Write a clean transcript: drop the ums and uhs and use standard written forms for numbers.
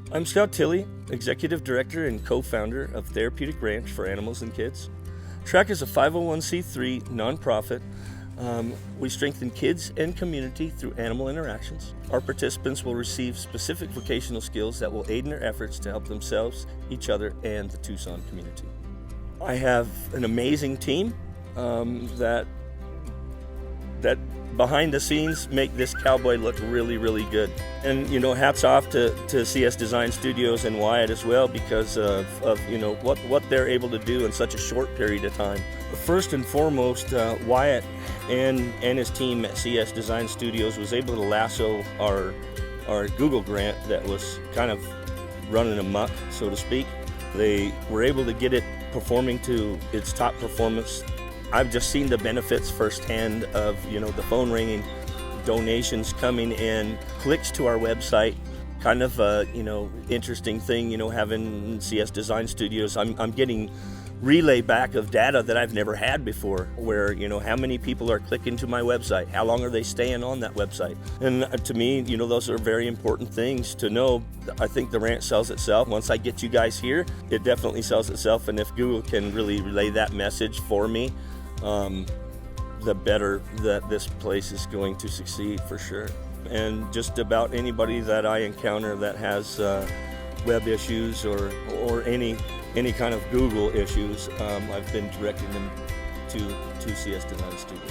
I'm Scout Tilley, Executive Director and co-founder of Therapeutic Ranch for Animals and Kids. TRAK is a 501c3 nonprofit. We strengthen kids and community through animal interactions. Our participants will receive specific vocational skills that will aid in their efforts to help themselves, each other, and the Tucson community. I have an amazing team that behind the scenes make this cowboy look really, really good. And hats off to CS Design Studios and Wyatt as well, because of what they're able to do in such a short period of time. First and foremost, Wyatt and his team at CS Design Studios was able to lasso our Google grant that was kind of running amok, so to speak. They were able to get it performing to its top performance. I've just seen the benefits firsthand of the phone ringing, donations coming in, clicks to our website. Kind of a interesting thing, having CS Design Studios. I'm getting relay back of data that I've never had before, where how many people are clicking to my website, how long are they staying on that website, and to me those are very important things to know. I think the ranch sells itself. Once I get you guys here, it definitely sells itself, and if Google can really relay that message for me, the better that this place is going to succeed for sure. And just about anybody that I encounter that has web issues or any kind of Google issues, I've been directing them to CS Design Studio.